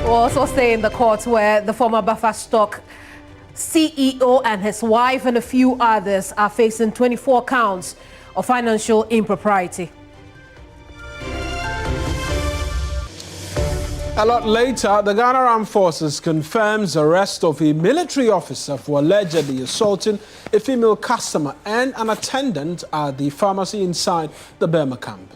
We'll also stay in the court where the former Buffer Stock CEO and his wife and a few others are facing 24 counts of financial impropriety. A lot later, the Ghana Armed Forces confirms arrest of a military officer for allegedly assaulting a female customer and an attendant at the pharmacy inside the Burma camp.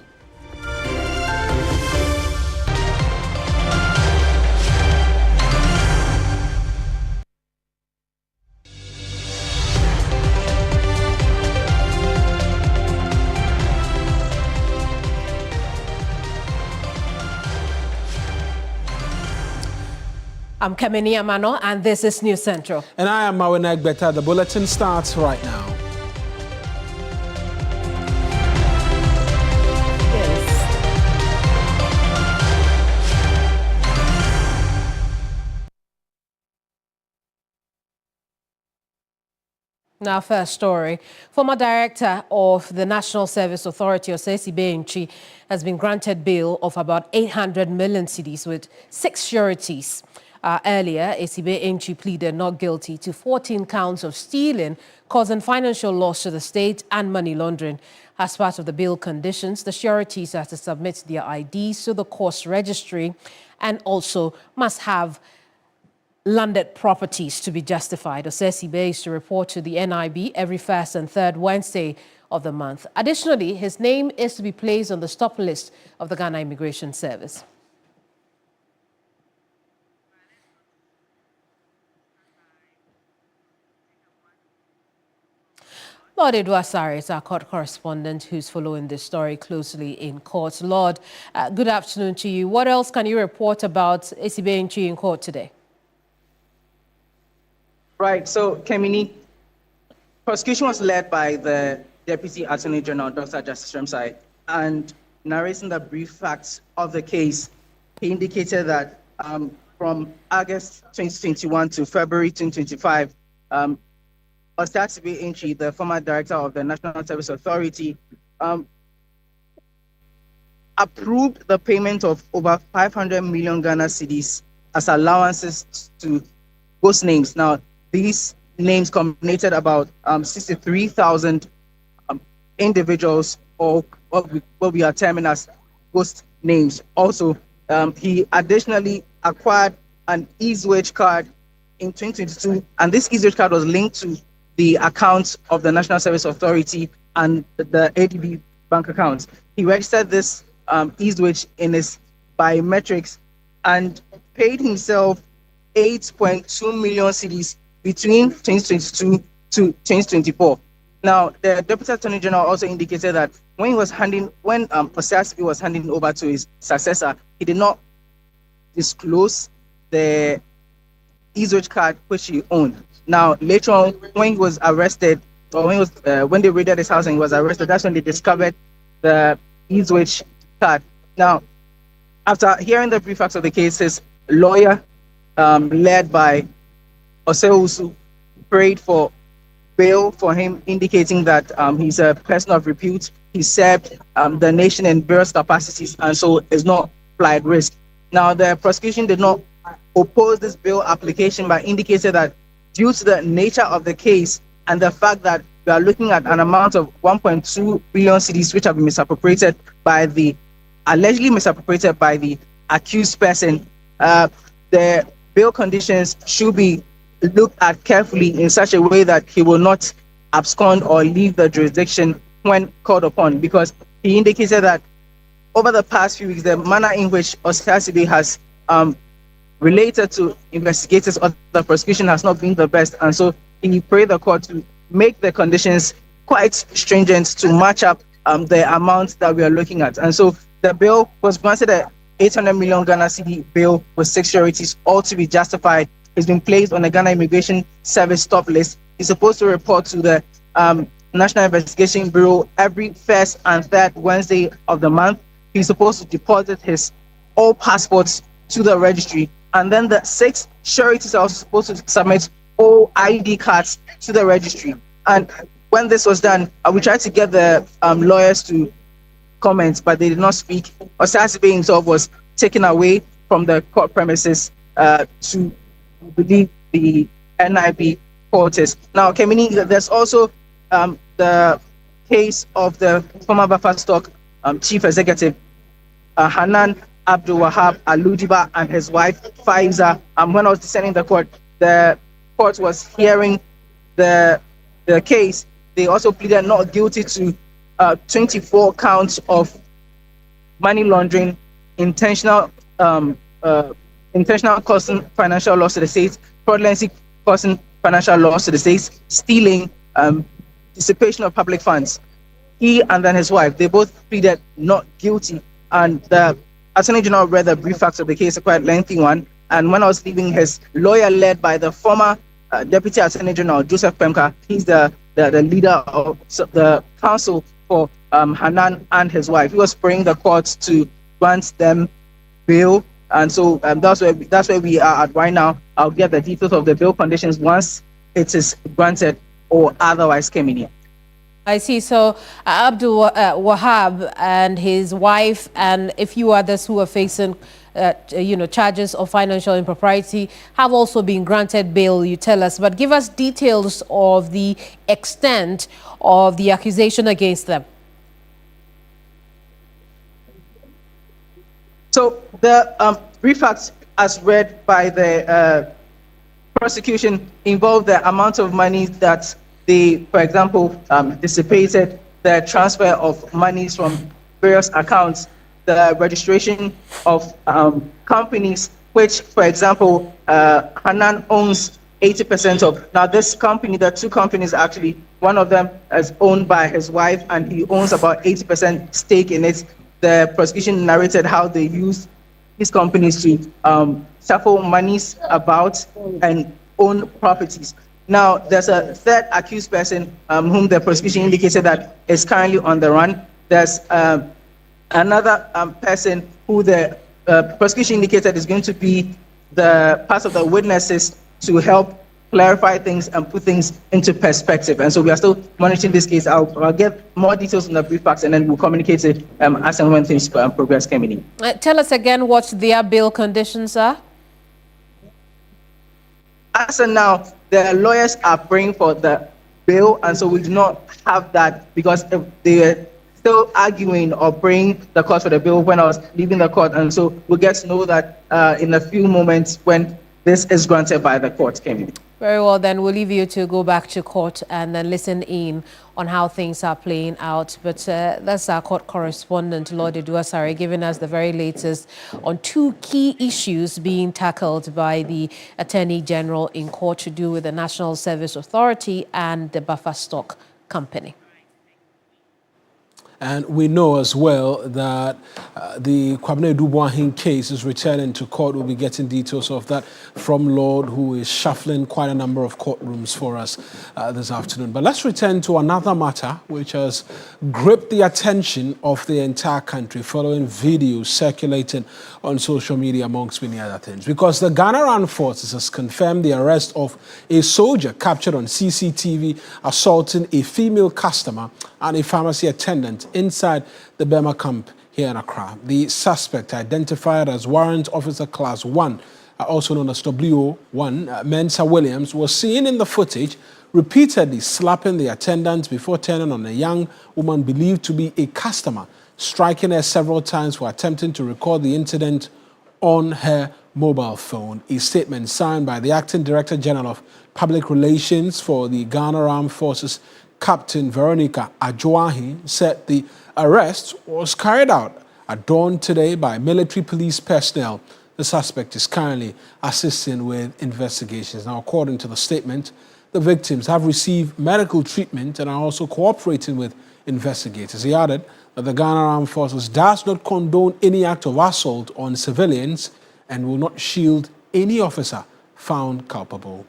I'm Kemini Amanor, and this is News Central. And I am Mawuena Egbeta. The bulletin starts right now. Now, first story. Former director of the National Service Authority, Osei Benchi, has been granted bail of about 800 million cedis with 6 sureties. Earlier, Esibe Enchi pleaded not guilty to 14 counts of stealing, causing financial loss to the state and money laundering. As part of the bail conditions, the sureties have to submit their IDs to the courts registry and also must have landed properties to be justified. Osesibe is to report to the NIB every first and third Wednesday of the month. Additionally, his name is to be placed on the stop list of the Ghana Immigration Service. Lord Edwasari is our court correspondent who's following this story closely in court. Lord, good afternoon to you. What else can you report about Esibe Enchi in court today? Right, so Kemini, prosecution was led by the Deputy Attorney General, Dr. Justice Remsai, and narrating the brief facts of the case, he indicated that from August 2021 to February 2025, Osei Enchi, the former director of the National Service Authority, approved the payment of over 500 million Ghana cedis as allowances to ghost names. Now, these names culminated about 63,000 individuals, or what we are terming as ghost names. Also, he additionally acquired an ease-wage card in 2022, and this ease-wage card was linked to the accounts of the National Service Authority and the ADB bank accounts. He registered this ease-wage in his biometrics and paid himself 8.2 million cedis between 2022 to 2024. Now, the Deputy Attorney General also indicated that when Osei was handing over to his successor, he did not disclose the ease-wage card which he owned. Now, later on, when he was arrested, or when they raided his house and he was arrested, that's when they discovered the ease-wage card. Now, after hearing the brief facts of the case, his lawyer, led by Osei, prayed for bail for him, indicating that he's a person of repute. He served the nation in various capacities and so is not flight risk. Now, the prosecution did not oppose this bail application, but indicated that due to the nature of the case and the fact that we are looking at an amount of 1.2 billion cedis which have been allegedly misappropriated by the accused person, the bail conditions should be looked at carefully in such a way that he will not abscond or leave the jurisdiction when called upon, because he indicated that over the past few weeks, the manner in which Osei has related to investigators or the prosecution has not been the best, and so he prayed the court to make the conditions quite stringent to match up the amount that we are looking at. And so the bill was granted a 800 million Ghana cedi bill with 6 sureties, all to be justified. He's been placed on the Ghana Immigration Service stop list. He's supposed to report to the National Investigation Bureau every first and third Wednesday of the month. He's supposed to deposit his all passports to the registry, and then the 6 sureties are also supposed to submit all ID cards to the registry. And when this was done, we tried to get the lawyers to comment, but they did not speak. Osei himself was taken away from the court premises to believe the NIB quarters. Now, Kemini, there's also the case of the former Buffer Stock chief executive, Hanan Abdul Wahab Aludiba, and his wife Faiza. When I was descending the court was hearing the case. They also pleaded not guilty to 24 counts of money laundering, intentional causing financial loss to the state, fraudulency causing financial loss to the state, stealing, dissipation of public funds. He and then his wife, they both pleaded not guilty. And the Attorney General read the brief facts of the case, a quite lengthy one. And when I was leaving, his lawyer, led by the former Deputy Attorney General, Joseph Pemka, he's the leader of the counsel for Hanan and his wife. He was praying the courts to grant them bail. And so that's where we are at right now. I'll get the details of the bail conditions once it is granted or otherwise, Kemini. I see. So Abdul Wahab and his wife and a few others who are facing charges of financial impropriety have also been granted bail, you tell us. But give us details of the extent of the accusation against them. So the brief facts, as read by the prosecution, involve the amount of money that they, for example, dissipated, the transfer of monies from various accounts, the registration of companies, which, for example, Hanan owns 80% of. Now, this company, there are two companies actually. One of them is owned by his wife, and he owns about 80% stake in it. The prosecution narrated how they used these companies to shuffle monies about and own properties. Now, there's a third accused person whom the prosecution indicated that is currently on the run. There's another person who the prosecution indicated is going to be the part of the witnesses to help clarify things and put things into perspective. And so we are still monitoring this case. I'll get more details on the brief facts, and then we'll communicate it as and when things progress, Kemini. Tell us again what their bail conditions are. As of now, the lawyers are praying for the bail, and so we do not have that because they were still arguing or praying the court for the bail when I was leaving the court. And so we'll get to know that in a few moments when this is granted by the court, Kemini. Very well, then we'll leave you to go back to court and then listen in on how things are playing out. But that's our court correspondent, Lord Eduasare, giving us the very latest on two key issues being tackled by the Attorney General in court to do with the National Service Authority and the Buffer Stock Company. And we know as well that the Kwabena Duboahin case is returning to court. We'll be getting details of that from Lord, who is shuffling quite a number of courtrooms for us this afternoon. But let's return to another matter which has gripped the attention of the entire country following videos circulating on social media, amongst many other things. Because the Ghana Armed Forces has confirmed the arrest of a soldier captured on CCTV assaulting a female customer and a pharmacy attendant inside the Burma camp here in Accra. The suspect, identified as Warrant Officer Class 1, also known as WO1, Mensa Williams, was seen in the footage repeatedly slapping the attendant before turning on a young woman believed to be a customer, striking her several times for attempting to record the incident on her mobile phone. A statement signed by the Acting Director General of Public Relations for the Ghana Armed Forces, Captain Veronica Ajoahi, said the arrest was carried out at dawn today by military police personnel. The suspect is currently assisting with investigations. Now, according to the statement, the victims have received medical treatment and are also cooperating with investigators. He added that the Ghana Armed Forces does not condone any act of assault on civilians and will not shield any officer found culpable.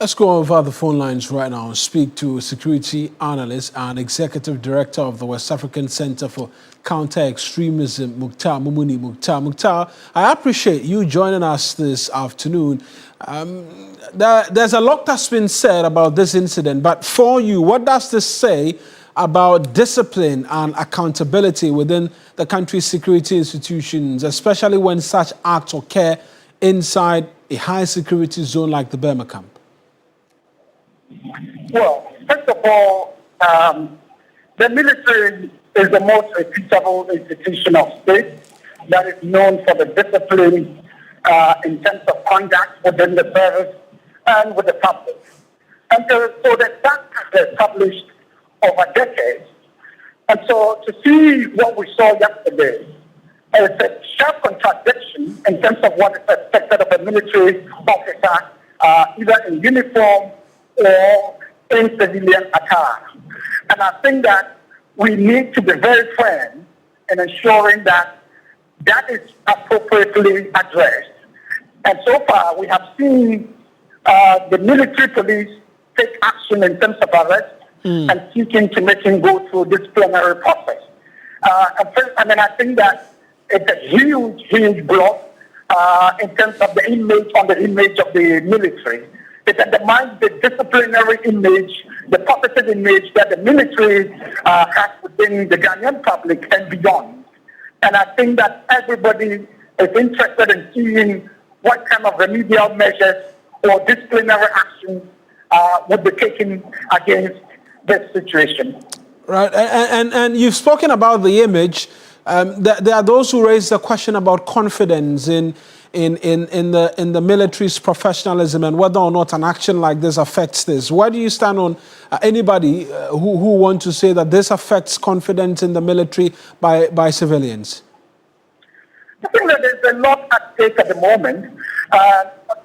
Let's go over the phone lines right now and speak to security analyst and executive director of the West African Center for Counter-Extremism, Mukhtar Mumuni. Mukhtar, I appreciate you joining us this afternoon. There's a lot that's been said about this incident, but for you, what does this say about discipline and accountability within the country's security institutions, especially when such acts occur inside a high-security zone like the Burma camp? Well, first of all, the military is the most reputable institution of state that is known for the discipline in terms of conduct within the service and with the public. And so the fact has established over decades. And so to see what we saw yesterday is a sharp contradiction in terms of what is expected of a military officer, either in uniform or in civilian attire. And I think that we need to be very firm in ensuring that that is appropriately addressed. And so far, we have seen the military police take action in terms of arrest and seeking to make him go through disciplinary process. I think that it's a huge blow in terms of the image of the military. It undermines the disciplinary image, the positive image that the military has within the Ghanaian public and beyond. And I think that everybody is interested in seeing what kind of remedial measures or disciplinary actions would be taken against this situation. Right, and you've spoken about the image. There are those who raise the question about confidence in the military's professionalism and whether or not an action like this affects this. Where do you stand on anybody who want to say that this affects confidence in the military by civilians? I think that there's a lot at stake at the moment.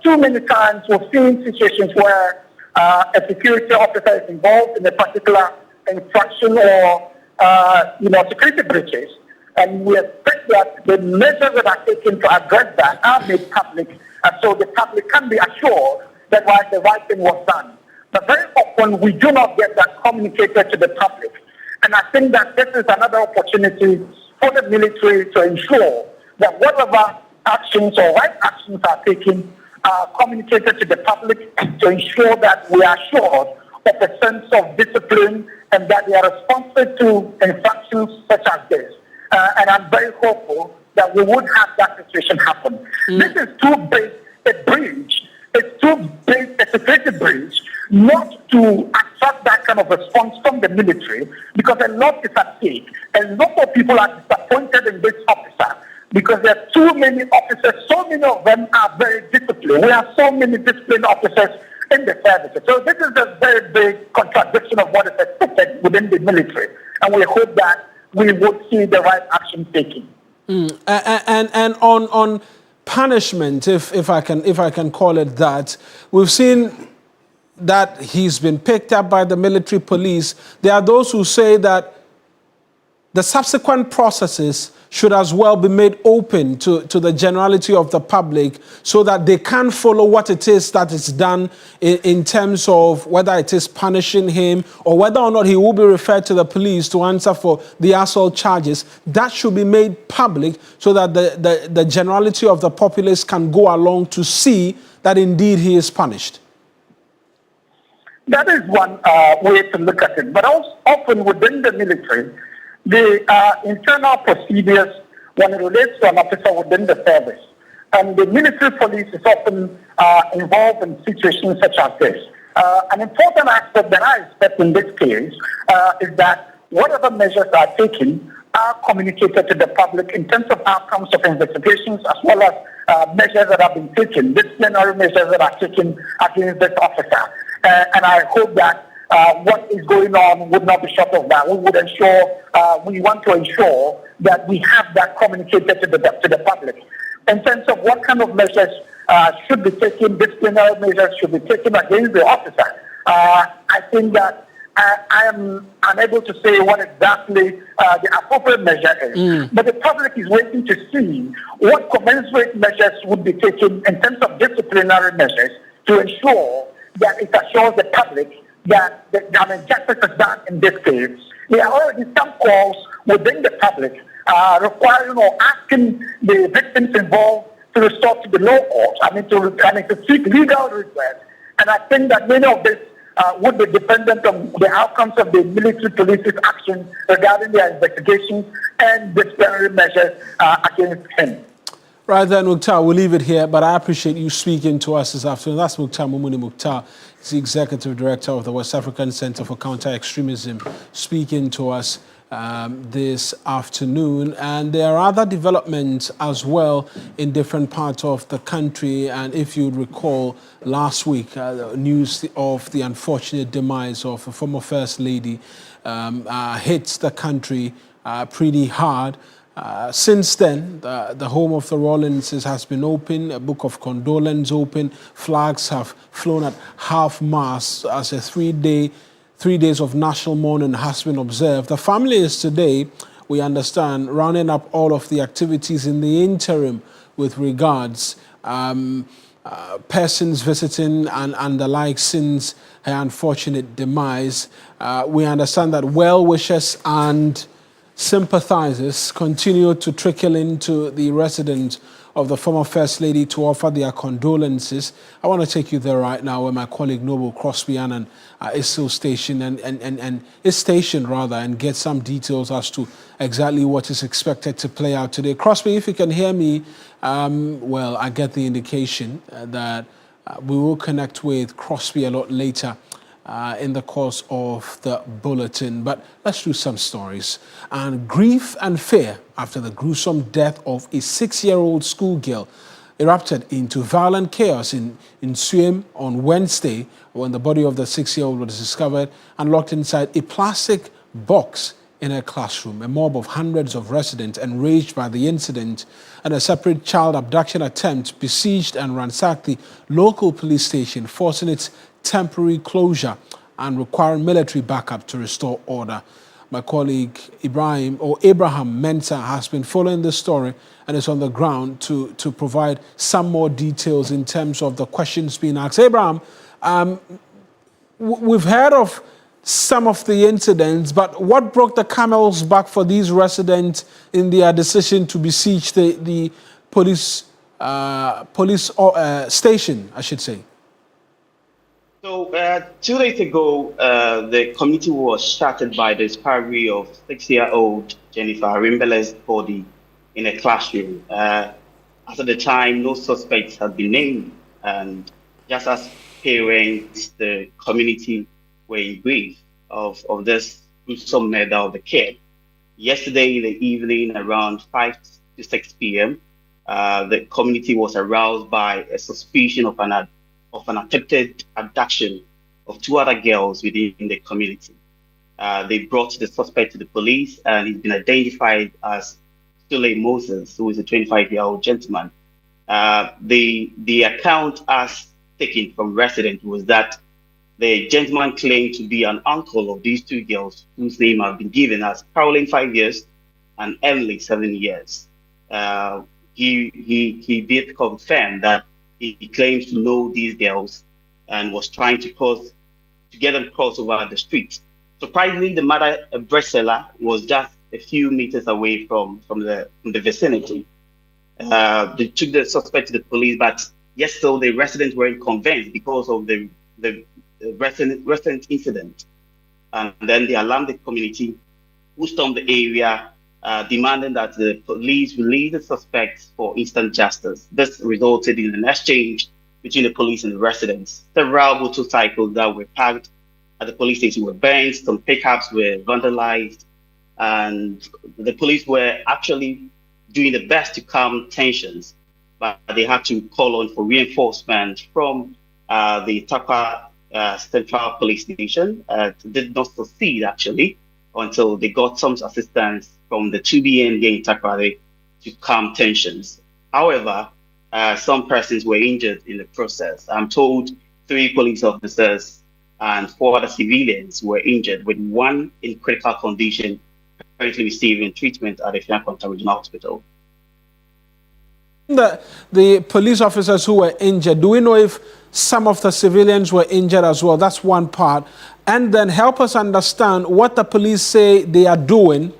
Too many times we've seen situations where a security officer is involved in a particular infraction or security breaches. And we expect that the measures that are taken to address that are made public, and so the public can be assured that the right thing was done. But very often we do not get that communicated to the public. And I think that this is another opportunity for the military to ensure that whatever actions or right actions are taken are communicated to the public to ensure that we are assured of a sense of discipline and that they are responsive to infractions such as this. And I'm very hopeful that we would have that situation happen. This is too big a breach. It's too big a security breach not to attract that kind of response from the military, because a lot is at stake. A lot of people are disappointed in this officer because there are too many officers. So many of them are very disciplined. We have so many disciplined officers in the services. So this is a very big contradiction of what is expected within the military. And we hope that we would see the right action taken. And on punishment, if I can call it that, we've seen that he's been picked up by the military police. There are those who say that the subsequent processes should as well be made open to the generality of the public so that they can follow what it is that is done in terms of whether it is punishing him or whether or not he will be referred to the police to answer for the assault charges. That should be made public so that the generality of the populace can go along to see that indeed he is punished. That is one way to look at it. But also often within the military, the internal procedures when it relates to an officer within the service. And the military police is often involved in situations such as this. An important aspect that I expect in this case is that whatever measures are taken are communicated to the public in terms of outcomes of investigations, as well as measures that have been taken, disciplinary measures that are taken against this officer. And I hope that what is going on would not be short of that. We want to ensure that we have that communicated to the public. In terms of what kind of measures should be taken, disciplinary measures should be taken against the officer, I think that I am unable to say what exactly the appropriate measure is. But the public is waiting to see what commensurate measures would be taken in terms of disciplinary measures to ensure that it assures the public that justice is done in this case. There are already some calls within the public requiring or asking the victims involved to resort to the law courts. To seek legal redress. And I think that many of this would be dependent on the outcomes of the military police's action regarding their investigation and disciplinary measures against him. Right then, Mukhtar, we'll leave it here, but I appreciate you speaking to us this afternoon. That's Mukhtar Mumuni Mukhtar. He's the Executive Director of the West African Center for Counter-Extremism, speaking to us this afternoon. And there are other developments as well in different parts of the country. And if you'd recall, last week, news of the unfortunate demise of a former First Lady hits the country pretty hard. Since then, the home of the Rawlinses has been open, a book of condolence open, flags have flown at half-mast as a 3 days of national mourning has been observed. The family is today, we understand, rounding up all of the activities in the interim with regards persons visiting and the like since her unfortunate demise. We understand that well-wishers and sympathizers continue to trickle into the residence of the former First Lady to offer their condolences. I want to take you there right now where my colleague Noble Crosby Annan is still stationed and get some details as to exactly what is expected to play out today. Crosby, if you can hear me, well, I get the indication that we will connect with Crosby a lot later in the course of the bulletin. But let's do some stories. And grief and fear after the gruesome death of a 6-year-old schoolgirl erupted into violent chaos in Suem on Wednesday when the body of the 6-year-old was discovered and locked inside a plastic box in her classroom. A mob of hundreds of residents enraged by the incident and a separate child abduction attempt besieged and ransacked the local police station, forcing its temporary closure and requiring military backup to restore order. My colleague Abraham Mensah has been following this story and is on the ground to provide some more details in terms of the questions being asked. Abraham, we've heard of some of the incidents, but what broke the camel's back for these residents in their decision to besiege the police station, I should say? So 2 days ago, the community was shattered by the discovery of 6-year-old Jennifer Rimbele's body in a classroom. At the time, no suspects had been named, and just as parents, the community were in grief of this gruesome murder of the kid. Yesterday in the evening, around 5 to 6 p.m., the community was aroused by a suspicion of an attempted abduction of 2 other girls within the community. They brought the suspect to the police, and he's been identified as Sule Moses, who is a 25-year-old gentleman. The account as taken from residents was that the gentleman claimed to be an uncle of these 2 girls, whose name have been given as Caroline 5 years and Emily 7 years. He did confirm that he claims to know these girls and was trying to get them cross over the street. Surprisingly, the mother, a bread seller, was just a few meters away from the vicinity. They took the suspect to the police, but yes, so the residents weren't convinced because of the resident incident. And then they alarmed the community, who stormed the area, demanding that the police release the suspects for instant justice. This resulted in an exchange between the police and the residents. Several motorcycles that were parked at the police station were burned, some pickups were vandalized, and the police were actually doing the best to calm tensions, but they had to call on for reinforcement from the Takwa Central Police Station. Did not succeed, actually, until they got some assistance from the 2BN in Takwari to calm tensions. However, some persons were injured in the process. I'm told 3 police officers and 4 other civilians were injured, with 1 in critical condition currently receiving treatment at the Fianconta Regional Hospital. The police officers who were injured, do we know if some of the civilians were injured as well. That's one part. And then help us understand what the police say they are doing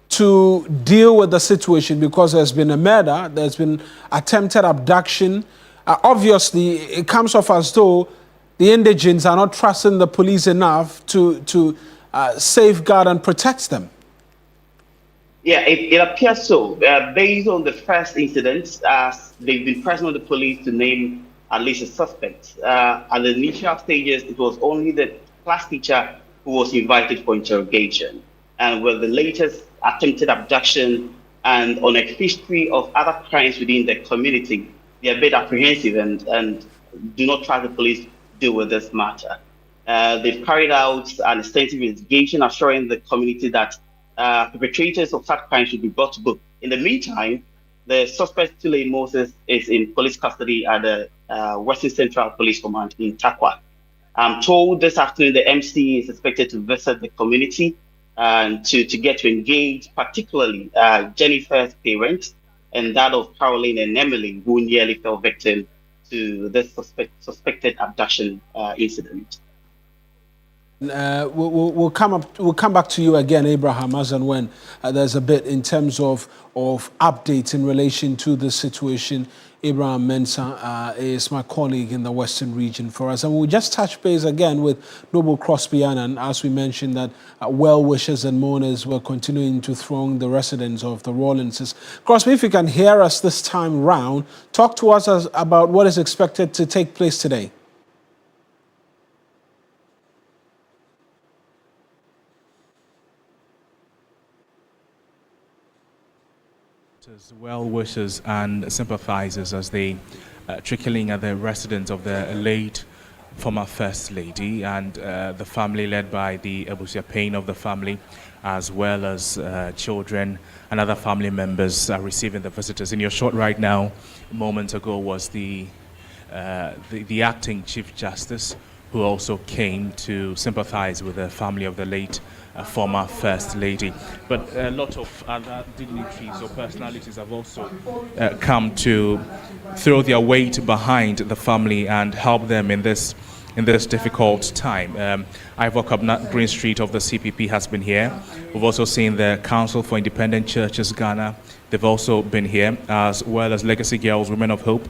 to deal with the situation, because there's been a murder, there's been attempted abduction. Obviously, it comes off as though the indigents are not trusting the police enough to safeguard and protect them. Yeah, it appears so. Based on the first incident, they've been pressing on the police to name at least a suspect. At the initial stages, it was only the class teacher who was invited for interrogation. And with the latest attempted abduction and on a history of other crimes within the community, they are a bit apprehensive and do not trust the police to deal with this matter. They've carried out an extensive investigation, assuring the community that perpetrators of such crimes should be brought to book. In the meantime, the suspect, Tule Moses, is in police custody at the Western Central Police Command in Takwa. I'm told this afternoon the MC is expected to visit the community and to get to engage, particularly Jennifer's parents and that of Caroline and Emily, who nearly fell victim to this suspected abduction incident. We'll come back to you again, Abraham, as and when there's a bit in terms of updates in relation to the situation. Abraham Mensah is my colleague in the Western region for us. And we'll just touch base again with Noble Crosby Annan, as we mentioned that well-wishers and mourners were continuing to throng the residents of the Rawlinses. Crosby, if you can hear us this time round, talk to us about what is expected to take place today. Well-wishers and sympathizers as they trickling at the residence of the late former First Lady and the family led by the Ebusia Payne of the family, as well as children and other family members are receiving the visitors. In your shot right now, moments ago, was the acting Chief Justice, who also came to sympathize with the family of the late former First Lady. But a lot of other dignitaries or personalities have also come to throw their weight behind the family and help them in this difficult time. Ivor Kabnat Green Street of the CPP has been here. We've also seen the Council for Independent Churches Ghana. They've also been here, as well as Legacy Girls, Women of Hope.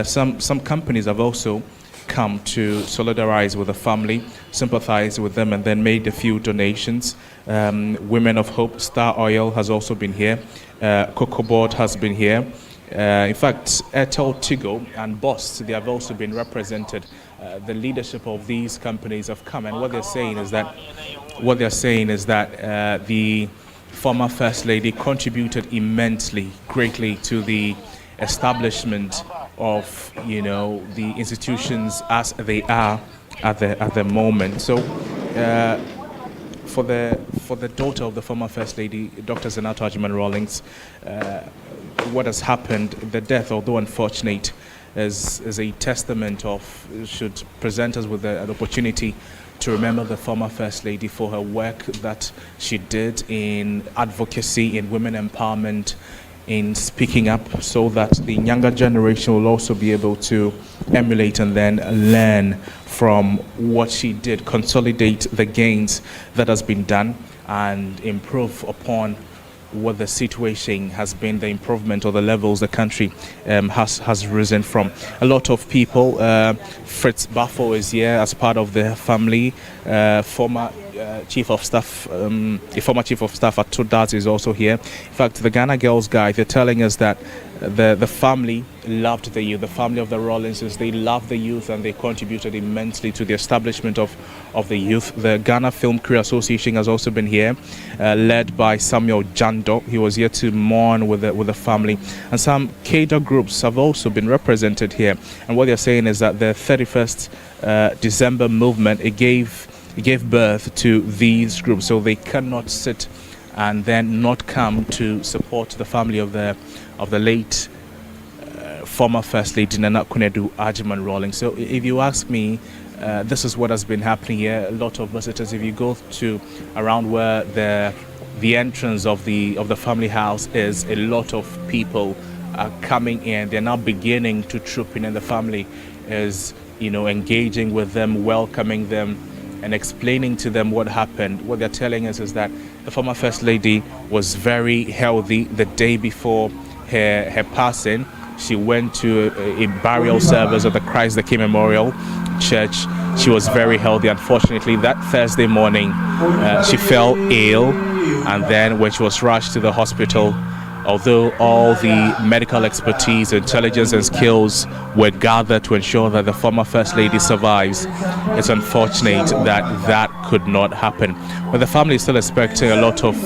Some companies have also come to solidarize with the family, sympathize with them, and then made a few donations. Women of Hope, Star Oil has also been here. Cocoa Board has been here. In fact, Airtel, Tigo, and Boss, they have also been represented. The leadership of these companies have come, and what they're saying is that the former First Lady contributed immensely, greatly to the establishment of the institutions as they are at the moment. So for the daughter of the former First Lady, Dr. Zenato Agyeman-Rawlings, what has happened, the death, although unfortunate, is a testament of, should present us with an opportunity to remember the former First Lady for her work that she did in advocacy, in women empowerment, in speaking up, so that the younger generation will also be able to emulate and then learn from what she did, consolidate the gains that has been done, and improve upon what the situation has been, the improvement or the levels the country has risen from. A lot of people, Fritz Baffo is here as part of the family, former Chief of Staff, a former Chief of Staff at Tudaz is also here. In fact, the Ghana Girls Guide, they're telling us that the family loved the youth, the family of the Rawlinses, they loved the youth, and they contributed immensely to the establishment of the youth. The Ghana Film Crew Association has also been here, led by Samuel Jando. He was here to mourn with the family, and some cadre groups have also been represented here. And what they're saying is that the 31st December movement, it gave birth to these groups, so they cannot sit and then not come to support the family of the late former First Lady Nana Kunedu Agyeman-Rawlings. So if you ask me, this is what has been happening here. A lot of visitors, if you go to around where the entrance of the family house is, a lot of people are coming in. They're now beginning to troop in, and the family is engaging with them, welcoming them, and explaining to them what happened. What they're telling us is that the former First Lady was very healthy the day before her passing. She went to a burial service at the Christ the King Memorial Church. She was very healthy. Unfortunately, that Thursday morning, she fell ill, and then when she was rushed to the hospital, although all the medical expertise, intelligence, and skills were gathered to ensure that the former First Lady survives, it's unfortunate that that could not happen. But the family is still expecting a lot of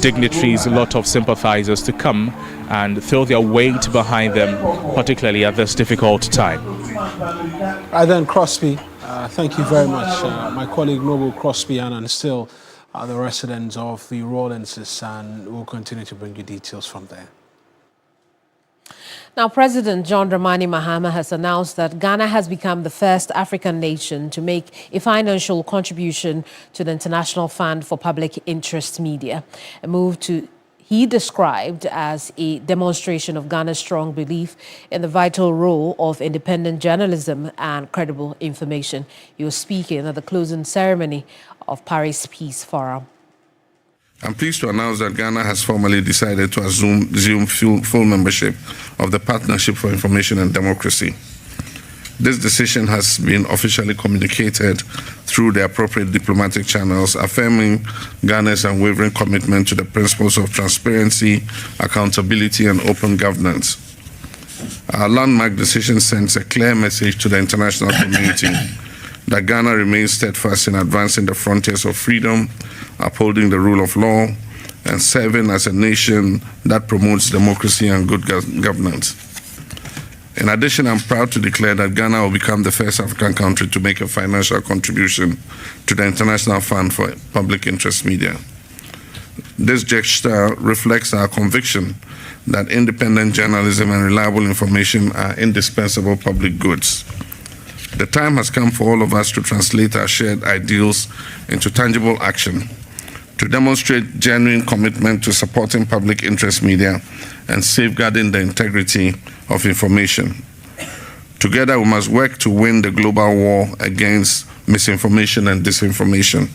dignitaries, a lot of sympathizers to come and throw their weight behind them, particularly at this difficult time. Right then, Crosby, thank you very much. My colleague Noble Crosby and still the residents of the Rawlinses, and we'll continue to bring you details from there. Now, President John Dramani Mahama has announced that Ghana has become the first African nation to make a financial contribution to the International Fund for Public Interest Media, a move he described as a demonstration of Ghana's strong belief in the vital role of independent journalism and credible information. He was speaking at the closing ceremony of Paris Peace Forum. I'm pleased to announce that Ghana has formally decided to assume full membership of the Partnership for Information and Democracy. This decision has been officially communicated through the appropriate diplomatic channels, affirming Ghana's unwavering commitment to the principles of transparency, accountability, and open governance. Our landmark decision sends a clear message to the international community that Ghana remains steadfast in advancing the frontiers of freedom, upholding the rule of law, and serving as a nation that promotes democracy and good governance. In addition, I'm proud to declare that Ghana will become the first African country to make a financial contribution to the International Fund for Public Interest Media. This gesture reflects our conviction that independent journalism and reliable information are indispensable public goods. The time has come for all of us to translate our shared ideals into tangible action, to demonstrate genuine commitment to supporting public interest media and safeguarding the integrity of information. Together, we must work to win the global war against misinformation and disinformation.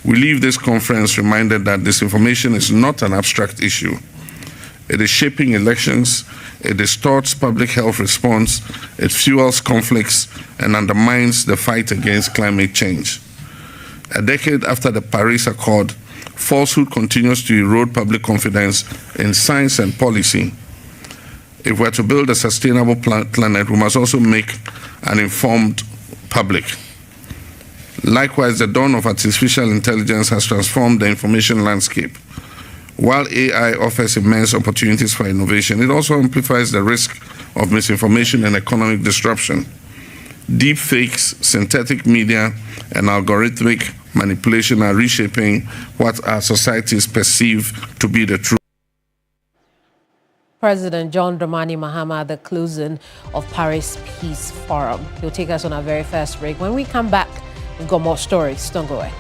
We leave this conference reminded that disinformation is not an abstract issue. It is shaping elections, it distorts public health response, it fuels conflicts, and undermines the fight against climate change. A decade after the Paris Accord, falsehood continues to erode public confidence in science and policy. If we're to build a sustainable planet, we must also make an informed public. Likewise, the dawn of artificial intelligence has transformed the information landscape. While AI offers immense opportunities for innovation, it also amplifies the risk of misinformation and economic disruption. Deep fakes, synthetic media, and algorithmic manipulation are reshaping what our societies perceive to be the truth. President John Dramani Mahama at the closing of Paris Peace Forum. He'll take us on our very first break. When we come back, we've got more stories. Don't go away.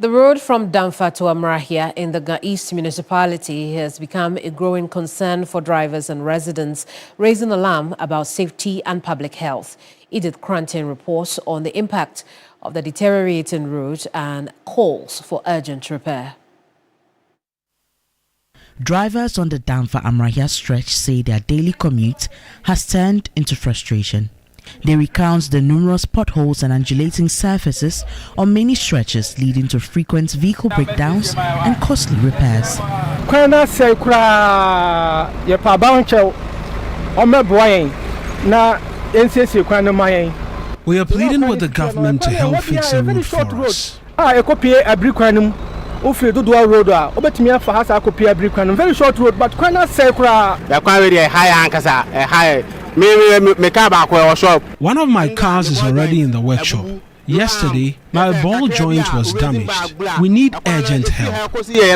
The road from Damfa to Amrahia in the East municipality has become a growing concern for drivers and residents, raising alarm about safety and public health. Edith Cranton reports on the impact of the deteriorating road and calls for urgent repair. Drivers on the Damfa-Amrahia stretch say their daily commute has turned into frustration. They recount the numerous potholes and undulating surfaces on many stretches, leading to frequent vehicle breakdowns and costly repairs. We are pleading with the government to help fix the road for us. Very short road, but one of my cars is already in the workshop. Yesterday, my ball joint was damaged. We need urgent help. They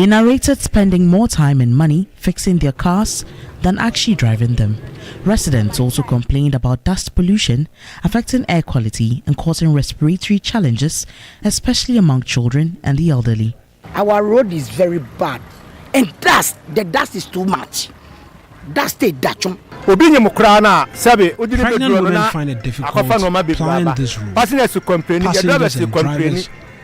narrated spending more time and money fixing their cars than actually driving them. Residents also complained about dust pollution affecting air quality and causing respiratory challenges, especially among children and the elderly. Our road is very bad, and the dust is too much. Pregnant women find it difficult applying this road. Passengers and drivers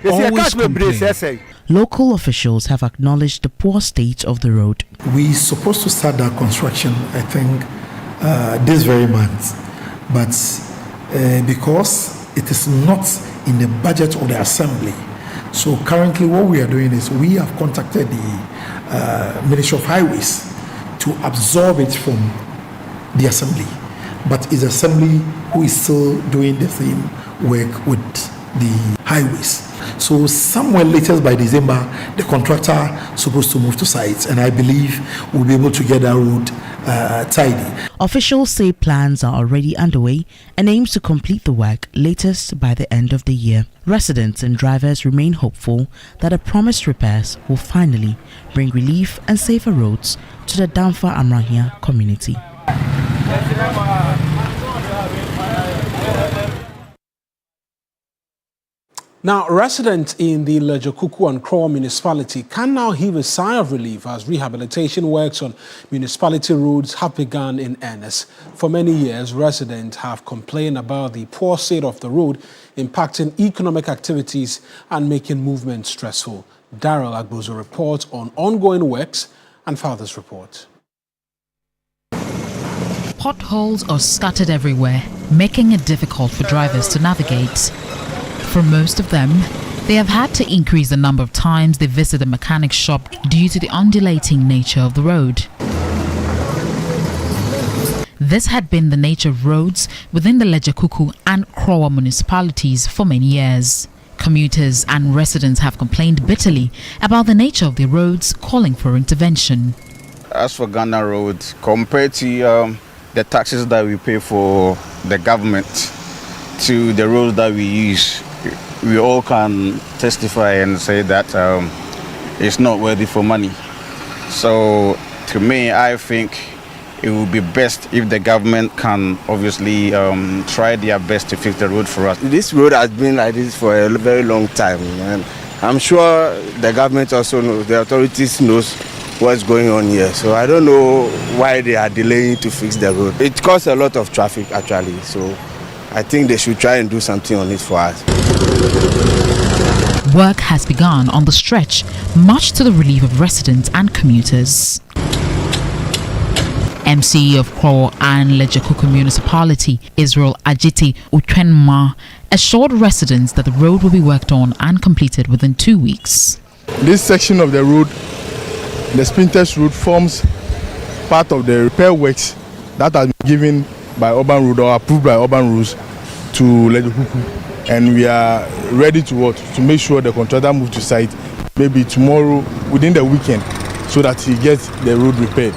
always complain. Local officials have acknowledged the poor state of the road. We're supposed to start that construction, I think, this very month. But because it is not in the budget of the assembly, so currently what we are doing is we have contacted the Ministry of Highways to absorb it from the assembly. But it's the assembly who is still doing the same work with the highways. So somewhere latest by December, the contractor is supposed to move to sites, and I believe we'll be able to get that road tidy. Officials say plans are already underway and aims to complete the work latest by the end of the year. Residents and drivers remain hopeful that the promised repairs will finally bring relief and safer roads to the Damfa-Amrahia community. Now, residents in the Lejokuku and Krowa municipality can now heave a sigh of relief as rehabilitation works on municipality roads have begun in earnest. For many years, residents have complained about the poor state of the road, impacting economic activities and making movement stressful. Daryl Agbozo reports on ongoing works and Father's report. Potholes are scattered everywhere, making it difficult for drivers to navigate. For most of them, they have had to increase the number of times they visit the mechanic shop due to the undulating nature of the road. This had been the nature of roads within the Lejokuku and Krowa municipalities for many years. Commuters and residents have complained bitterly about the nature of the roads, calling for intervention. As for Ghana roads, compared to the taxes that we pay for the government to the roads that we use, we all can testify and say that it's not worthy for money. So to me, I think it would be best if the government can obviously try their best to fix the road for us. This road has been like this for a very long time, and I'm sure the government also knows, the authorities knows what's going on here. So I don't know why they are delaying to fix the road. It causes a lot of traffic actually, so I think they should try and do something on it for us. Work has begun on the stretch, much to the relief of residents and commuters. MCE of Krowa and Lejokuku municipality, Israel Ajiti Utwenma, assured residents that the road will be worked on and completed within 2 weeks. This section of the road, the Sprinters route, forms part of the repair works that has been given by Urban Road or approved by Urban Roads to Lejokuku, and we are ready to make sure the contractor moves to site maybe tomorrow within the weekend so that he gets the road repaired.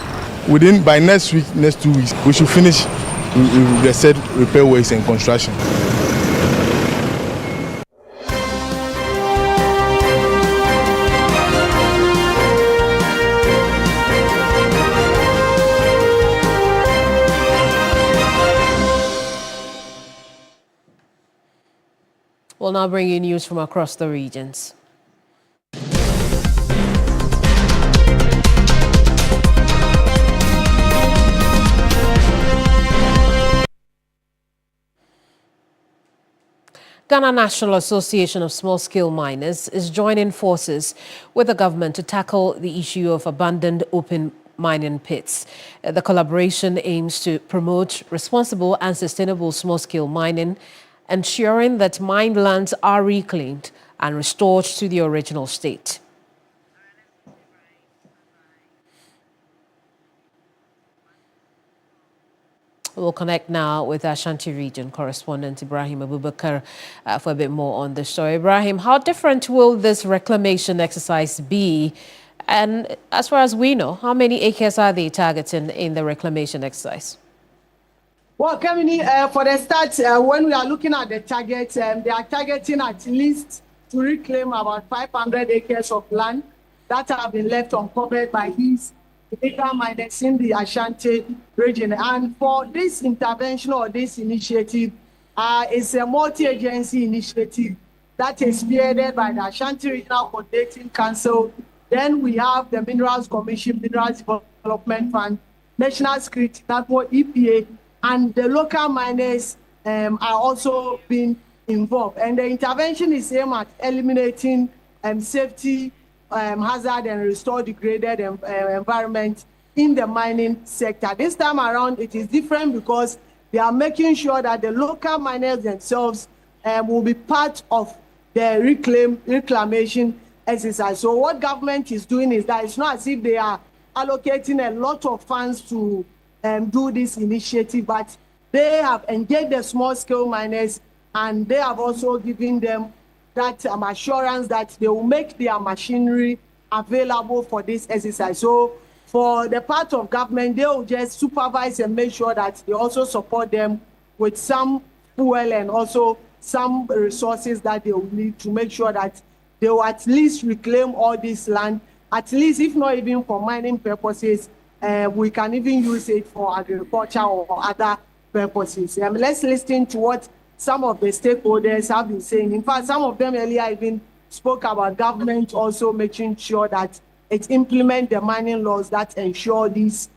By next week, next 2 weeks, we should finish the said repair works and construction. We'll now bring you news from across the regions. Ghana National Association of Small-Scale Miners is joining forces with the government to tackle the issue of abandoned open mining pits. The collaboration aims to promote responsible and sustainable small-scale mining, ensuring that mined lands are reclaimed and restored to the original state. We'll connect now with Ashanti region correspondent Ibrahim Abubakar for a bit more on this story. Ibrahim, how different will this reclamation exercise be? And as far as we know, how many acres are they targeting in the reclamation exercise? Well, Kemini, for the start, when we are looking at the targets, they are targeting at least to reclaim about 500 acres of land that have been left uncovered by these illegal miners in the Ashanti region. And for this intervention or this initiative, it's a multi-agency initiative that is spearheaded by the Ashanti Regional Coordinating Council. Then we have the Minerals Commission, Minerals Development Fund, National Security Network, EPA, and the local miners are also being involved. And the intervention is aimed at eliminating safety hazard and restore degraded environment in the mining sector. This time around, it is different because they are making sure that the local miners themselves will be part of the reclamation exercise. So what government is doing is that it's not as if they are allocating a lot of funds to do this initiative, but they have engaged the small-scale miners and they have also given them that assurance that they will make their machinery available for this exercise. So for the part of government, they will just supervise and make sure that they also support them with some fuel and also some resources that they will need to make sure that they will at least reclaim all this land, at least if not even for mining purposes, we can even use it for agriculture or other purposes. Let's listen to what some of the stakeholders have been saying. In fact, some of them earlier even spoke about government also making sure that it implement the mining laws that ensure these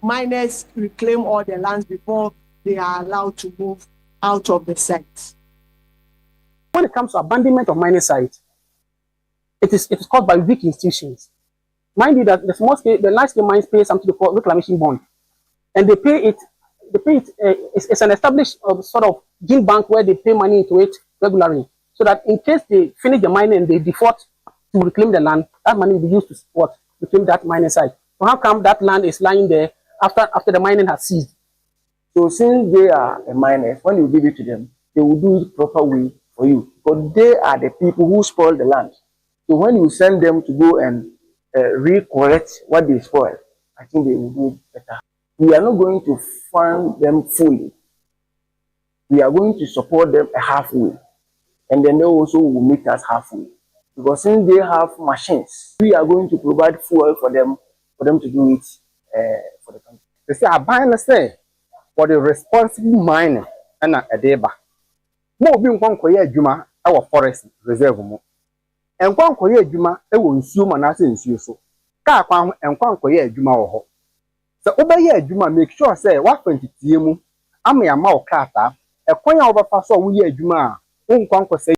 miners reclaim all the lands before they are allowed to move out of the site. When it comes to abandonment of mining sites, it is caused by weak institutions. Mind you that the large-scale mines pay something called reclamation bond, and they pay it. It's an established sort of gene bank where they pay money into it regularly, so that in case they finish the mining and they default to reclaim the land, that money will be used to support reclaim that mining site. So how come that land is lying there after the mining has ceased? So since they are the miners, when you give it to them, they will do it proper way for you. But they are the people who spoil the land. So when you send them to go and recorrect what they spoil, I think they will do it better. We are not going to fund them fully. We are going to support them halfway. And then they also will meet us halfway. Because since they have machines, we are going to provide fuel for them to do it for the country. They say, I buy and say, for the responsible mining and a deba. More being one koya juma, our forest reserve. And one koya juma, it will assume an assassin's use. Car and one koya juma or so over here, Juma make sure say what 20 tiemu. I'm a mouth carter, a coin over paso we Juma, won't conquer say.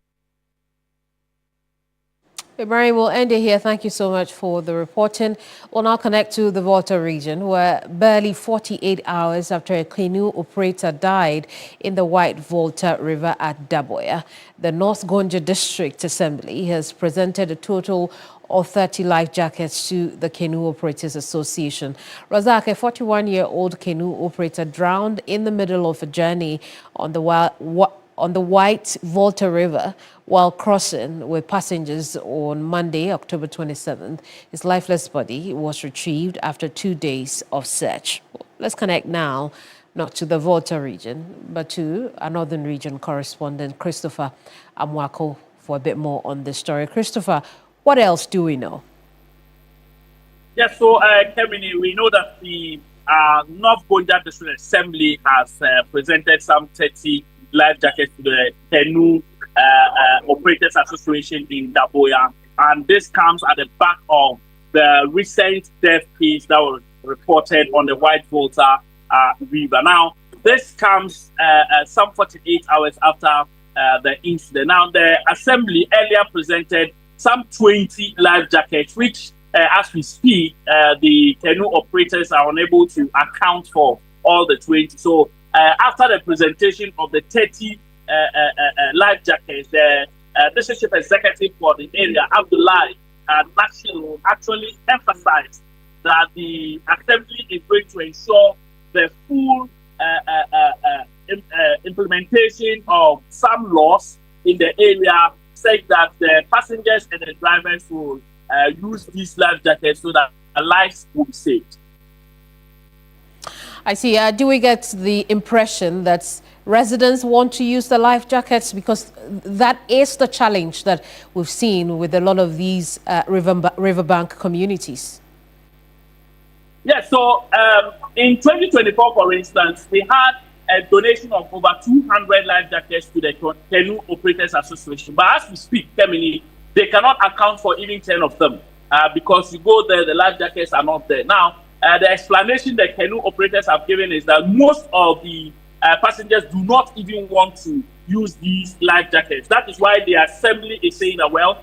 Ibrahim, we'll end it here. Thank you so much for the reporting. We'll now connect to the Volta region, where barely 48 hours after a canoe operator died in the White Volta River at Daboya, the North Gonja District Assembly has presented a total of 30 life jackets to the Canoe Operators Association. Razak, a 41-year-old canoe operator, drowned in the middle of a journey on the White Volta River while crossing with passengers on Monday, October 27th. His lifeless body was retrieved after 2 days of search. Let's connect now, not to the Volta region, but to our northern region correspondent, Christopher Amwako, for a bit more on this story. Christopher, what else do we know? Yes, so Kemini, we know that the North Gonja District Assembly has presented some 30 life jackets to the canoe Operators Association in Daboya. And this comes at the back of the recent death case that was reported on the White Volta River. Now, this comes some 48 hours after the incident. Now, the Assembly earlier presented some 20 life jackets, which, as we speak, the canoe operators are unable to account for all the 20. So, after the presentation of the 30 life jackets, the District Chief Executive for the area, Abdullahi Nashiru, actually emphasized that the Assembly is going to ensure the full implementation of some laws in the area, saying that the passengers and the drivers will use these life jackets so that lives will be saved. I see. Do we get the impression that residents want to use the life jackets? Because that is the challenge that we've seen with a lot of these riverbank communities. Yes, so in 2024, for instance, we had a donation of over 200 life jackets to the Canoe Operators Association. But as we speak, Kemini, they cannot account for even 10 of them because you go there, the life jackets are not there. Now, the explanation the canoe operators have given is that most of the passengers do not even want to use these life jackets. That is why the Assembly is saying that, well,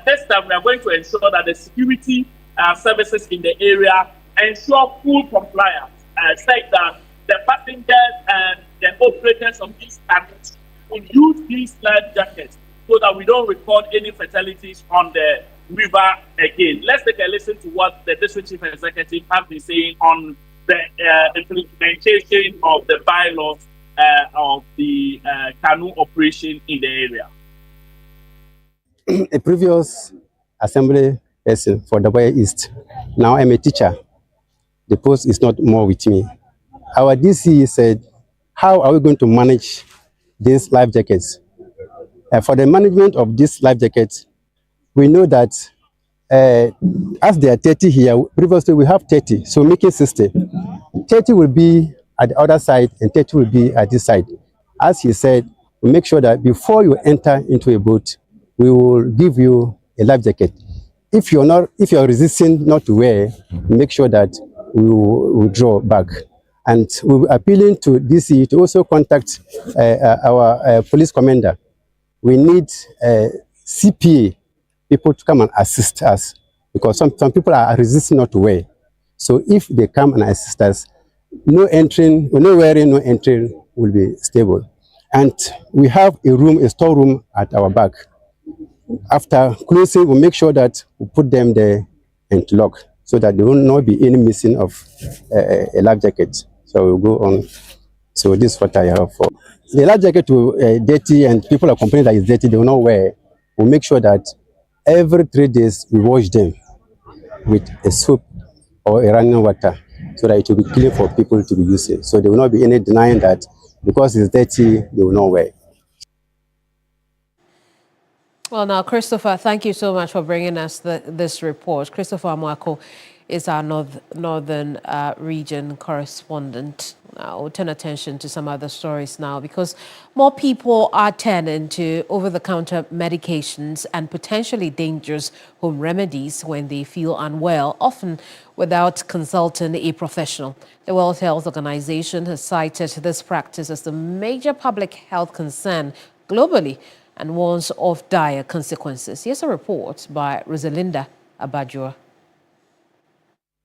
this time we are going to ensure that the security services in the area ensure full compliance, saying that the passengers and the operators of these canoes will use these life jackets so that we don't record any fatalities on the river again. Let's take a listen to what the District Chief Executive has been saying on the implementation of the bylaws of the canoe operation in the area. A previous assembly person for Daboya East. Now I'm a teacher. The post is not more with me. Our DC said, how are we going to manage these life jackets? For the management of these life jackets, we know that as there are 30 here, previously we have 30, so making 60. 30 will be at the other side and 30 will be at this side. As he said, we make sure that before you enter into a boat, we will give you a life jacket. If you're resisting not to wear, make sure that we will withdraw back. And we're appealing to DC to also contact our police commander. We need CPA people to come and assist us because some people are resisting not to wear. So if they come and assist us, no entering, no wearing, no entering will be stable. And we have a storeroom at our back. After closing, we make sure that we put them there and lock so that there will not be any missing of a life jacket. So we'll go on. So this is what I have for. The life jacket will dirty and people are complaining that it's dirty, they will not wear. We'll make sure that every 3 days we wash them with a soap or a running water so that it will be clean for people to be using. So there will not be any denying that because it's dirty, they will not wear. Well, now, Christopher, thank you so much for bringing us this report. Christopher Amwako is our northern region correspondent. Now, we'll turn attention to some other stories now because more people are turning to over-the-counter medications and potentially dangerous home remedies when they feel unwell, often without consulting a professional. The World Health Organization has cited this practice as the major public health concern globally and warns of dire consequences. Here's a report by Rosalinda Abajua.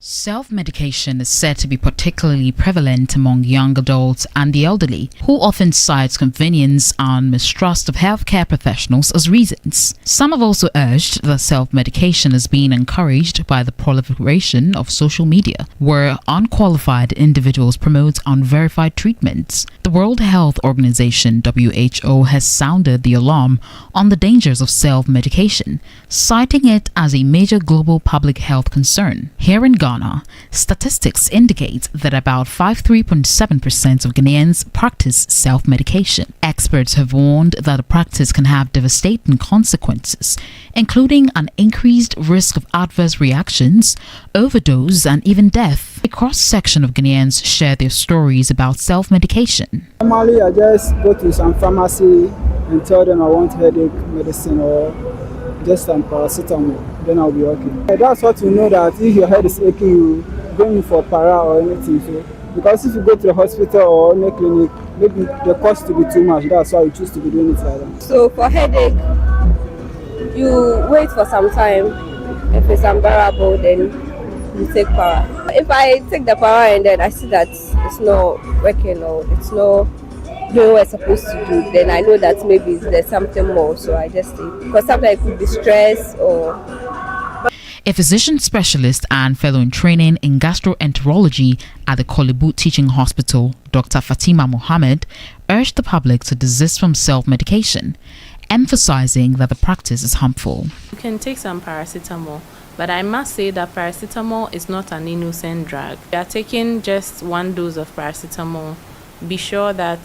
Self-medication is said to be particularly prevalent among young adults and the elderly, who often cite convenience and mistrust of healthcare professionals as reasons. Some have also urged that self-medication is being encouraged by the proliferation of social media, where unqualified individuals promote unverified treatments. The World Health Organization, WHO, has sounded the alarm on the dangers of self-medication, citing it as a major global public health concern. Here in Ghana, statistics indicate that about 53.7% of Ghanaians practice self-medication. Experts have warned that the practice can have devastating consequences, including an increased risk of adverse reactions, overdose, and even death. A cross-section of Ghanaians share their stories about self-medication. Normally, I just go to some pharmacy and tell them I want headache medicine or just some paracetamol, then I'll be okay. That's what you know, that if your head is aching, you go in for para or anything. So, because if you go to the hospital or any clinic, maybe the cost to be too much. That's why you choose to be doing it like that. So for headache, you wait for some time. If it's unbearable, then you take para. If I take the para and then I see that it's not working or it's not doing what it's supposed to do, then I know that maybe there's something more, so I just take. Because sometimes it could be stress or... A physician specialist and fellow in training in gastroenterology at the Kolebu Teaching Hospital, Dr. Fatima Mohammed, urged the public to desist from self-medication, emphasizing that the practice is harmful. You can take some paracetamol, but I must say that paracetamol is not an innocent drug. If you are taking just one dose of paracetamol, be sure that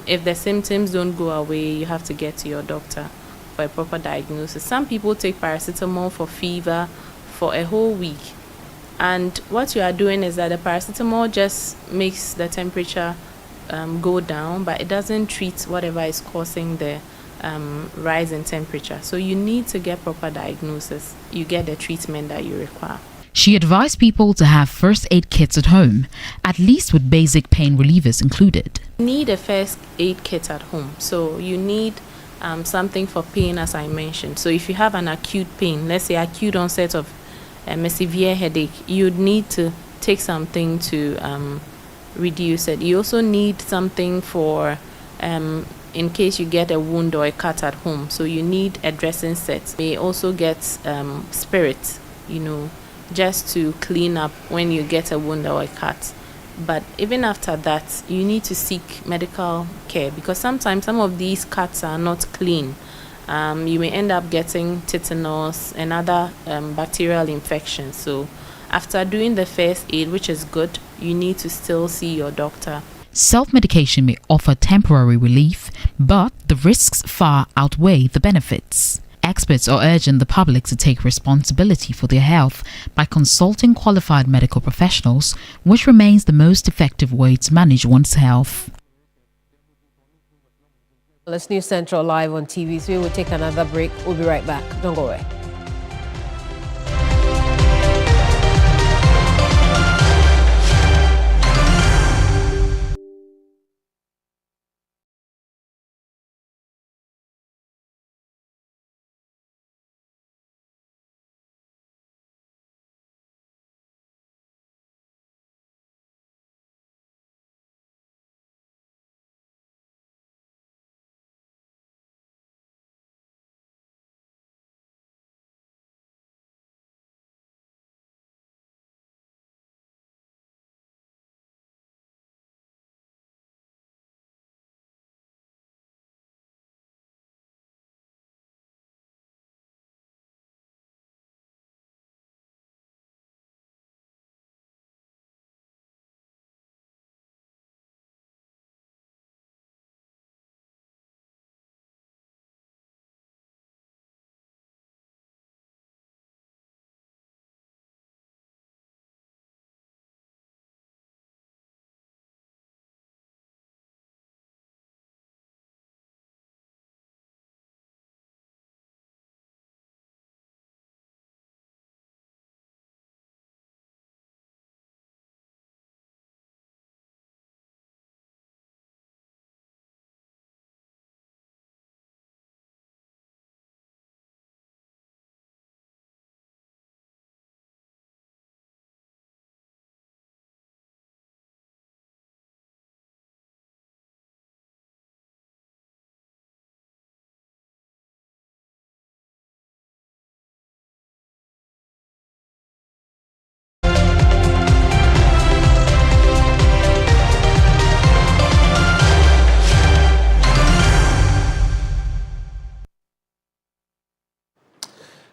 if the symptoms don't go away, you have to get to your doctor for a proper diagnosis. Some people take paracetamol for fever for a whole week, and what you are doing is that the paracetamol just makes the temperature go down, but it doesn't treat whatever is causing the rise in temperature. So you need to get proper diagnosis. You get the treatment that you require. She advised people to have first aid kits at home, at least with basic pain relievers included. You need a first aid kit at home. So you need something for pain, as I mentioned. So if you have an acute pain, let's say acute onset of a severe headache, you'd need to take something to reduce it. You also need something for in case you get a wound or a cut at home. So you need a dressing set. You may also get spirit, just to clean up when you get a wound or a cut. But even after that, you need to seek medical care, because sometimes some of these cuts are not clean. You may end up getting tetanus and other bacterial infections. So after doing the first aid, which is good, you need to still see your doctor. Self-medication may offer temporary relief, but the risks far outweigh the benefits. Experts are urging the public to take responsibility for their health by consulting qualified medical professionals, which remains the most effective way to manage one's health. Well, it's News Central live on TV, so we will take another break. We'll be right back. Don't go away.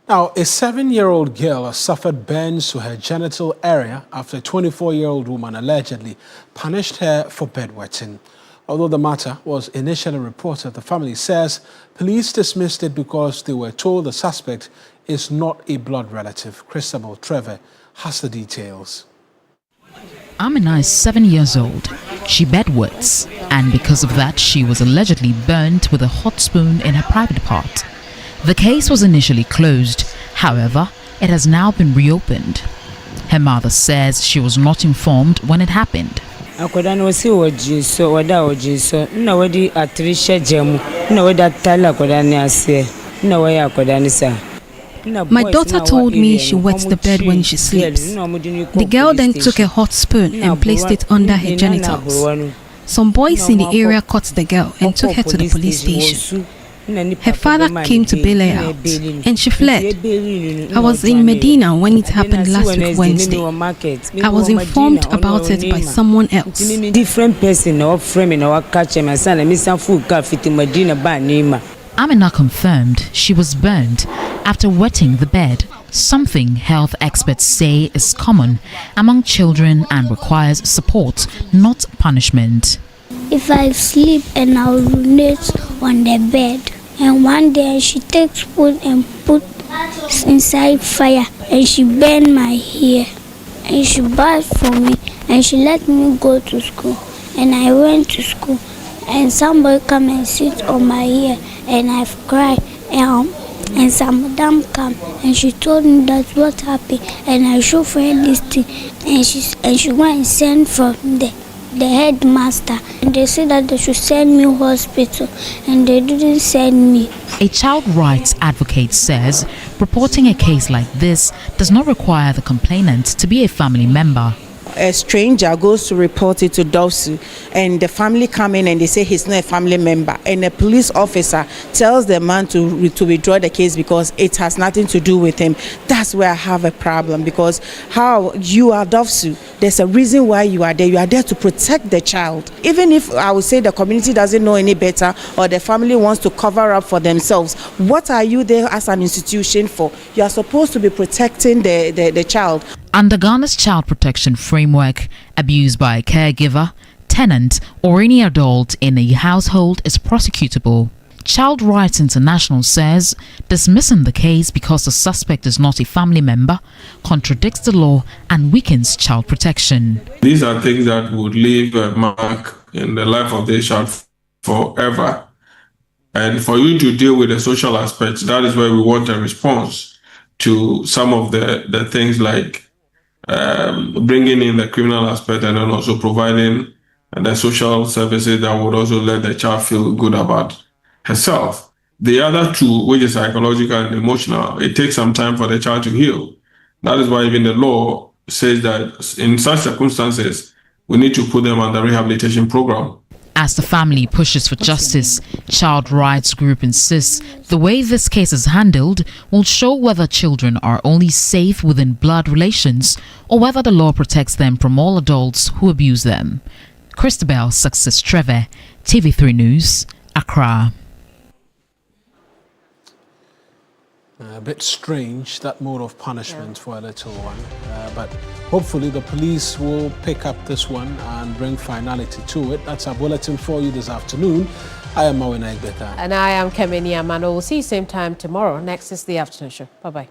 Now, a 7-year-old girl suffered burns to her genital area after a 24-year-old woman allegedly punished her for bedwetting. Although the matter was initially reported, the family says police dismissed it because they were told the suspect is not a blood relative. Christabel Trevor has the details. Amina is 7 years old. She bedwets and because of that, she was allegedly burnt with a hot spoon in her private part. The case was initially closed. However, it has now been reopened. Her mother says she was not informed when it happened. My daughter told me she wets the bed when she sleeps. The girl then took a hot spoon and placed it under her genitals. Some boys in the area caught the girl and took her to the police station. Her father came to bail her out and she fled. I was in Medina when it happened last week Wednesday. I was informed about it by someone else. Different person or frame or catch my son and Mr. Fuka fit in Medina by name. Amina confirmed she was burnt after wetting the bed, something health experts say is common among children and requires support, not punishment. If I sleep and I urinate on the bed, and one day she takes food and put inside fire, and she burn my hair, and she bathed for me, and she let me go to school, and I went to school, and somebody come and sit on my hair, and I've cried, and some madam come, and she told me that what happened, and I showed her this thing, and she went and sent for the headmaster, and they said that they should send me to hospital, and they didn't send me. A child rights advocate says reporting a case like this does not require the complainant to be a family member. A stranger goes to report it to DOSU, and the family come in and they say he's not a family member, and the police officer tells the man to withdraw the case because it has nothing to do with him. That's where I have a problem, because how you are DOSU, there's a reason why you are there. You are there to protect the child. Even if I would say the community doesn't know any better or the family wants to cover up for themselves, what are you there as an institution for? You are supposed to be protecting the child. Under Ghana's child protection framework, abuse by a caregiver, tenant, or any adult in a household is prosecutable. Child Rights International says dismissing the case because the suspect is not a family member contradicts the law and weakens child protection. These are things that would leave a mark in the life of the child forever. And for you to deal with the social aspects, that is where we want a response to some of the things like bringing in the criminal aspect and then also providing the social services that would also let the child feel good about herself. The other two, which is psychological and emotional, it takes some time for the child to heal. That is why even the law says that in such circumstances, we need to put them on the rehabilitation program. As the family pushes for justice, Child Rights Group insists the way this case is handled will show whether children are only safe within blood relations or whether the law protects them from all adults who abuse them. Christabel Success Trevor, TV3 News, Accra. A bit strange, that mode of punishment for a little one. But hopefully the police will pick up this one and bring finality to it. That's our bulletin for you this afternoon. I am Mawuena Egbeta. And I am Kemini Amanor. We'll see you same time tomorrow. Next is the afternoon show. Bye-bye.